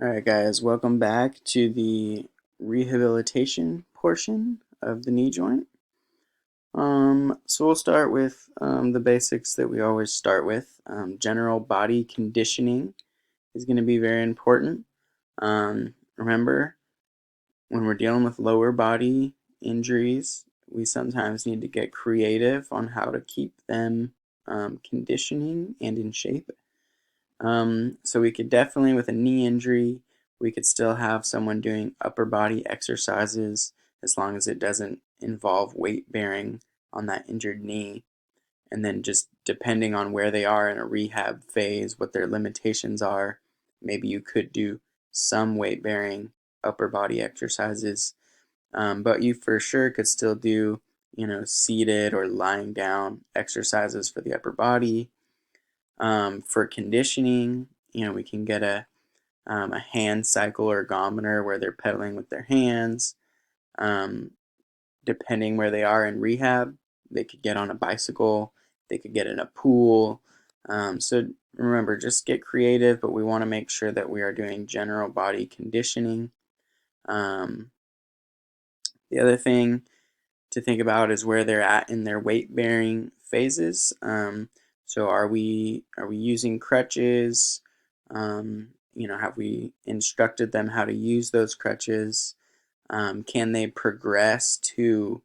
Alright guys, welcome back to the rehabilitation portion of the knee joint. So we'll start with the basics that we always start with. General body conditioning is going to be very important. Remember, when we're dealing with lower body injuries, we sometimes need to get creative on how to keep them conditioning and in shape. So we could definitely, with a knee injury, we could still have someone doing upper body exercises as long as it doesn't involve weight bearing on that injured knee. And then just depending on where they are in a rehab phase, what their limitations are, maybe you could do some weight bearing upper body exercises. But you for sure could still do, seated or lying down exercises for the upper body. For conditioning, we can get a hand cycle ergometer where they're pedaling with their hands. Depending where they are in rehab, they could get on a bicycle, they could get in a pool. So remember, just get creative, but we want to make sure that we are doing general body conditioning. The other thing to think about is where they're at in their weight bearing phases. So are we using crutches? Have we instructed them how to use those crutches? Can they progress to,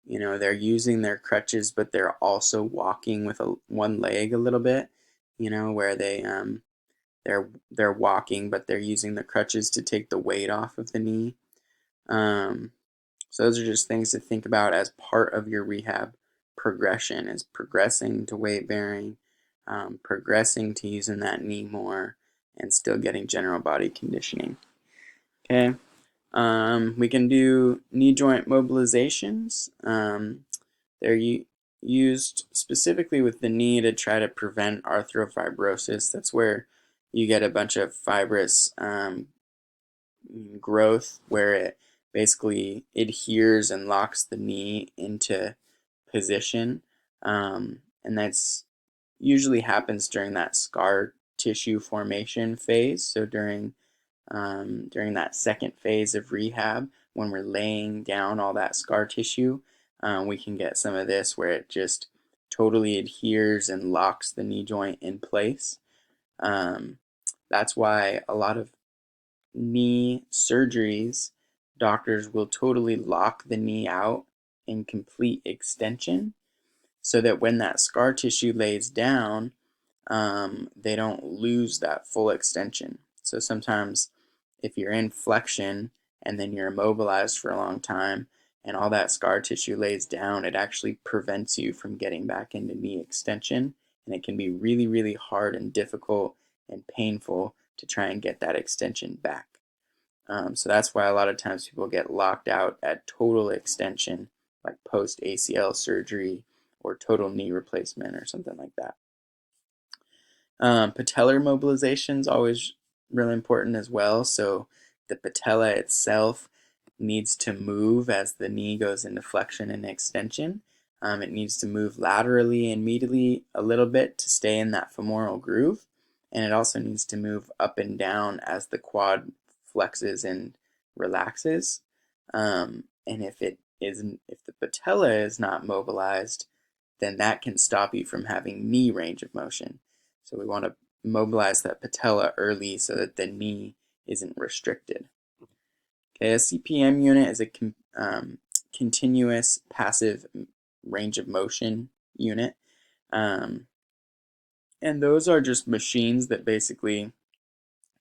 they're using their crutches, but they're also walking with one leg a little bit, where they're walking, but they're using the crutches to take the weight off of the knee. So those are just things to think about as part of your rehab progression, is progressing to weight bearing, progressing to using that knee more, and still getting general body conditioning. Okay. We can do knee joint mobilizations. They're used specifically with the knee to try to prevent arthroplasty. That's where you get a bunch of fibrous growth where it basically adheres and locks the knee into position. And that's usually happens during that scar tissue formation phase. So during that second phase of rehab, when we're laying down all that scar tissue, we can get some of this where it just totally adheres and locks the knee joint in place. That's why a lot of knee surgeries, doctors will totally lock the knee out in complete extension so that when that scar tissue lays down, they don't lose that full extension. So sometimes if you're in flexion and then you're immobilized for a long time and all that scar tissue lays down, it actually prevents you from getting back into knee extension. And it can be really, really hard and difficult and painful to try and get that extension back. So that's why a lot of times people get locked out at total extension, like post ACL surgery or total knee replacement or something like that. Patellar mobilization is always really important as well. So the patella itself needs to move as the knee goes into flexion and extension. It needs to move laterally and medially a little bit to stay in that femoral groove. And it also needs to move up and down as the quad flexes and relaxes. And if the patella is not mobilized, then that can stop you from having knee range of motion. So we want to mobilize that patella early so that the knee isn't restricted. Okay, a CPM unit is a continuous passive range of motion unit. And those are just machines that basically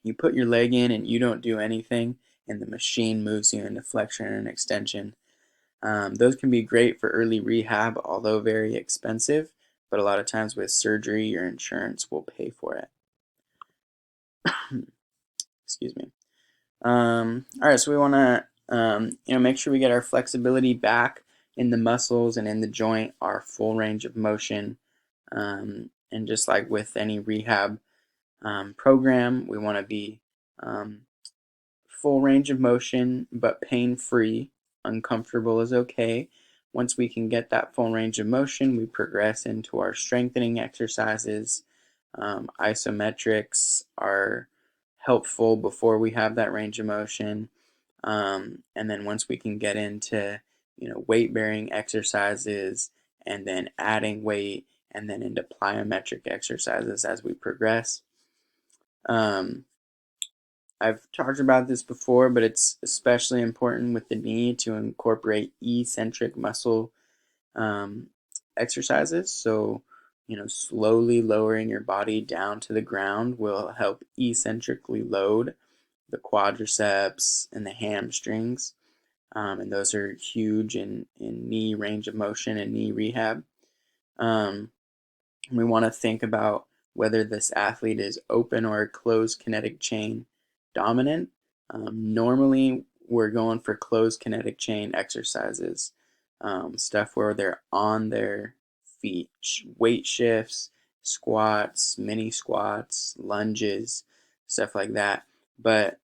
you put your leg in and you don't do anything, and the machine moves you into flexion and extension. Those can be great for early rehab, although very expensive, but a lot of times with surgery, your insurance will pay for it. Excuse me. All right, so we want to make sure we get our flexibility back in the muscles and in the joint, our full range of motion. And just like with any rehab program, we want to be full range of motion, but pain-free. Uncomfortable is okay. Once we can get that full range of motion, we progress into our strengthening exercises. Isometrics are helpful before we have that range of motion. And then once we can get into, weight bearing exercises and then adding weight and then into plyometric exercises as we progress. I've talked about this before, but it's especially important with the knee to incorporate eccentric muscle exercises. So, slowly lowering your body down to the ground will help eccentrically load the quadriceps and the hamstrings. And those are huge in knee range of motion and knee rehab. We want to think about whether this athlete is open or closed kinetic chain dominant. Normally, we're going for closed kinetic chain exercises, stuff where they're on their feet, weight shifts, squats, mini squats, lunges, stuff like that. But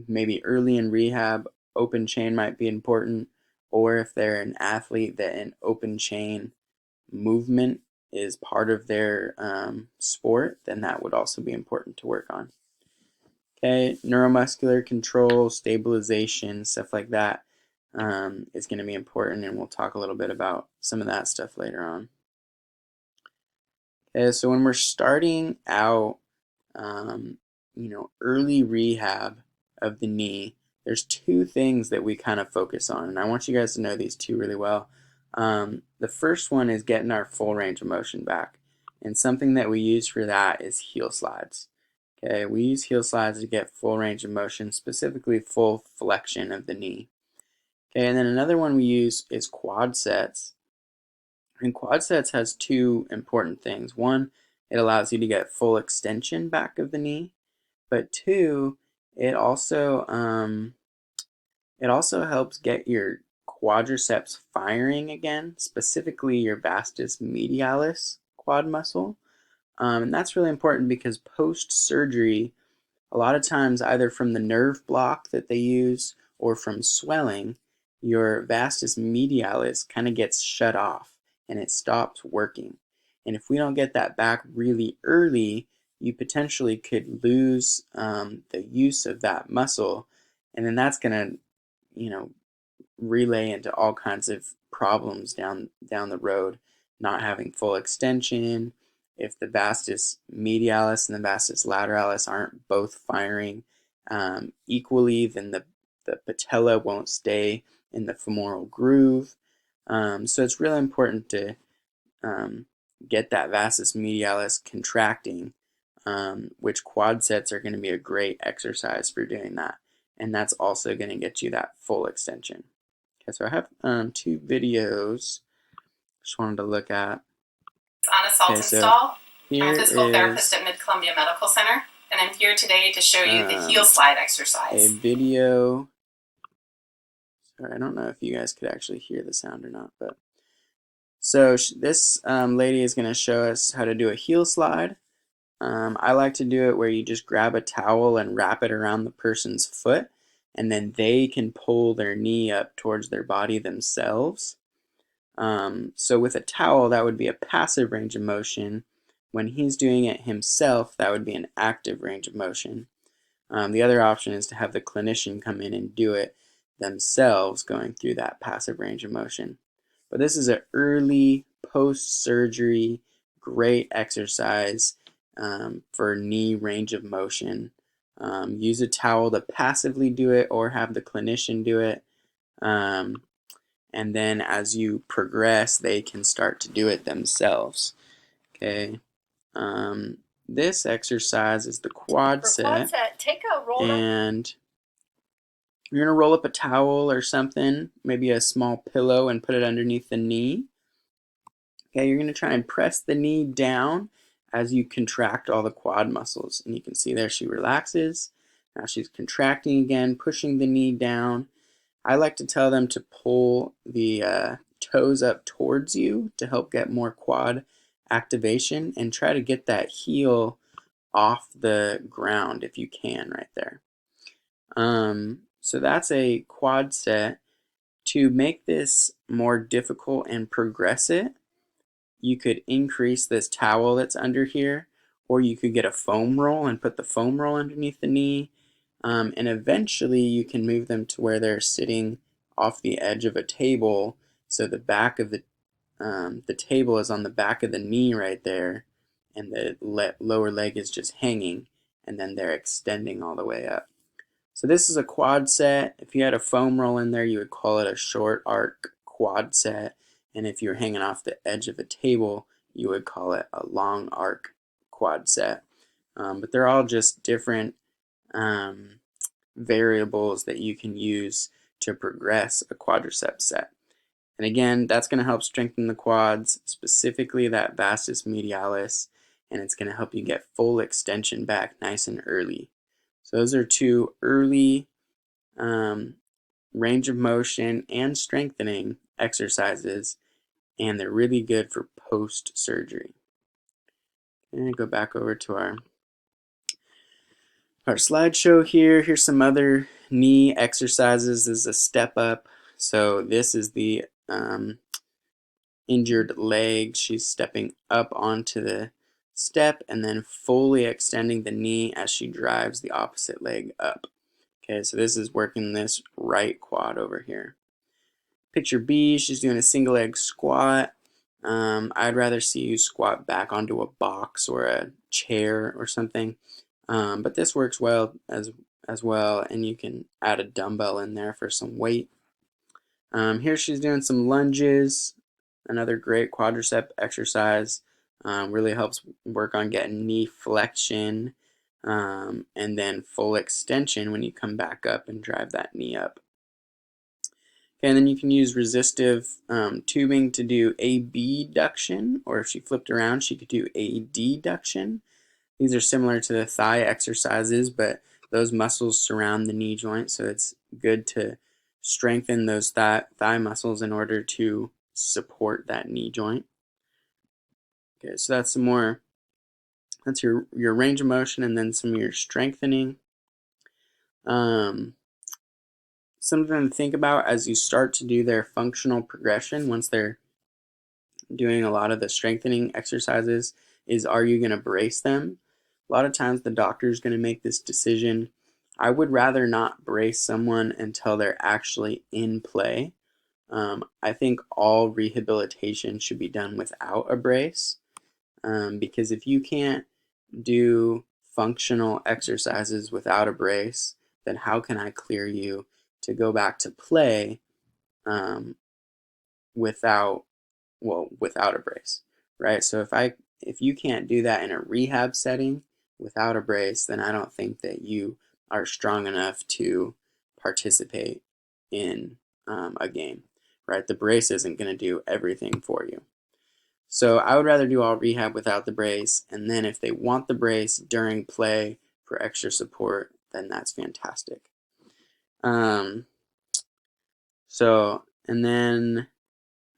maybe early in rehab, open chain might be important, or if they're an athlete that an open chain movement is part of their sport, then that would also be important to work on. Okay, neuromuscular control, stabilization, stuff like that is going to be important, and we'll talk a little bit about some of that stuff later on. Okay, so when we're starting out, early rehab of the knee, there's two things that we kind of focus on, and I want you guys to know these two really well. The first one is getting our full range of motion back, and something that we use for that is heel slides. Okay, we use heel slides to get full range of motion, specifically full flexion of the knee. Okay, and then another one we use is quad sets. And quad sets has two important things. One, it allows you to get full extension back of the knee, but two, it also helps get your quadriceps firing again, specifically your vastus medialis quad muscle. And that's really important because post-surgery, a lot of times either from the nerve block that they use or from swelling, your vastus medialis kind of gets shut off and it stops working. And if we don't get that back really early, you potentially could lose the use of that muscle, and then that's going to relay into all kinds of problems down the road. Not having full extension, if the vastus medialis and the vastus lateralis aren't both firing equally, then the patella won't stay in the femoral groove. So it's really important to get that vastus medialis contracting, which quad sets are going to be a great exercise for doing that. And that's also going to get you that full extension. Okay, so I have two videos just wanted to look at. On a salt install. I'm a physical therapist at Mid-Columbia Medical Center, and I'm here today to show you the heel slide exercise. A video. Sorry, I don't know if you guys could actually hear the sound or not, but so this lady is going to show us how to do a heel slide. I like to do it where you just grab a towel and wrap it around the person's foot, and then they can pull their knee up towards their body themselves. So with a towel, that would be a passive range of motion. When he's doing it himself, that would be an active range of motion. The other option is to have the clinician come in and do it themselves, going through that passive range of motion. But this is an early post-surgery great exercise for knee range of motion. Use a towel to passively do it or have the clinician do it. And then as you progress, they can start to do it themselves. Okay. This exercise is the quad set. Take a roller. And you're going to roll up a towel or something, maybe a small pillow, and put it underneath the knee. Okay, you're going to try and press the knee down as you contract all the quad muscles. And you can see there she relaxes. Now she's contracting again, pushing the knee down. I like to tell them to pull the toes up towards you to help get more quad activation, and try to get that heel off the ground if you can right there. So that's a quad set. To make this more difficult and progress it, you could increase this towel that's under here, or you could get a foam roll and put the foam roll underneath the knee. And eventually you can move them to where they're sitting off the edge of a table, so the back of the table is on the back of the knee right there, and the lower leg is just hanging, and then they're extending all the way up. So this is a quad set. If you had a foam roll in there, you would call it a short arc quad set, and if you're hanging off the edge of a table, you would call it a long arc quad set. But they're all just different um, variables that you can use to progress a quadricep set. And again, that's going to help strengthen the quads, specifically that vastus medialis, and it's going to help you get full extension back nice and early. So those are two early range of motion and strengthening exercises, and they're really good for post-surgery. And go back over to our slideshow here. Here's some other knee exercises. This is a step up. So this is the injured leg. She's stepping up onto the step and then fully extending the knee as she drives the opposite leg up. Okay, so this is working this right quad over here. Picture B, she's doing a single leg squat. I'd rather see you squat back onto a box or a chair or something. But this works well as well, and you can add a dumbbell in there for some weight. Here she's doing some lunges, another great quadricep exercise. Really helps work on getting knee flexion and then full extension when you come back up and drive that knee up. Okay, and then you can use resistive tubing to do abduction, or if she flipped around, she could do adduction. These are similar to the thigh exercises, but those muscles surround the knee joint, so it's good to strengthen those thigh muscles in order to support that knee joint. Okay, so that's your range of motion, and then some of your strengthening. Something to think about as you start to do their functional progression, once they're doing a lot of the strengthening exercises, is, are you going to brace them? A lot of times the doctor is going to make this decision. I would rather not brace someone until they're actually in play. I think all rehabilitation should be done without a brace, because if you can't do functional exercises without a brace, then how can I clear you to go back to play without a brace, right? So if you can't do that in a rehab setting without a brace, then I don't think that you are strong enough to participate in a game, right? The brace isn't going to do everything for you. So I would rather do all rehab without the brace, and then if they want the brace during play for extra support, then that's fantastic. And then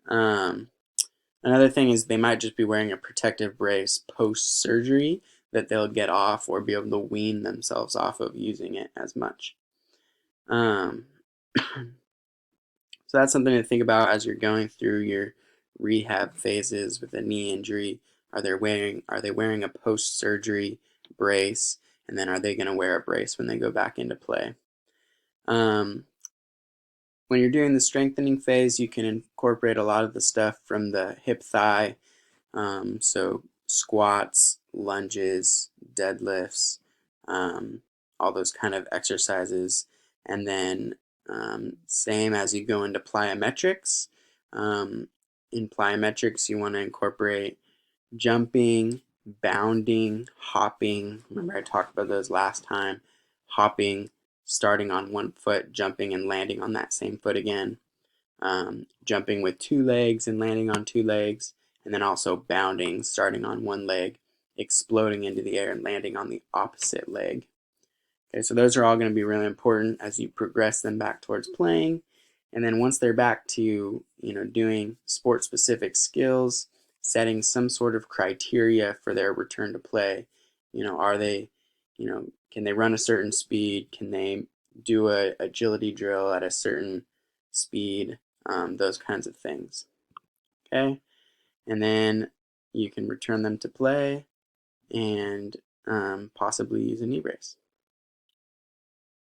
another thing is they might just be wearing a protective brace post-surgery that they'll get off or be able to wean themselves off of using it as much. So that's something to think about as you're going through your rehab phases with a knee injury. Are they wearing a post-surgery brace, and then are they going to wear a brace when they go back into play? When you're doing the strengthening phase, you can incorporate a lot of the stuff from the hip thigh, so squats, lunges, deadlifts, all those kind of exercises. And then same as you go into plyometrics. In plyometrics, you want to incorporate jumping, bounding, hopping. Remember I talked about those last time. Hopping, starting on one foot, jumping and landing on that same foot again. Jumping with two legs and landing on two legs. And then also bounding, starting on one leg, exploding into the air and landing on the opposite leg. Okay, so those are all going to be really important as you progress them back towards playing. And then once they're back to, doing sport-specific skills, setting some sort of criteria for their return to play. Are they, can they run a certain speed? Can they do a agility drill at a certain speed? Those kinds of things. Okay, and then you can return them to play. and possibly use a knee brace.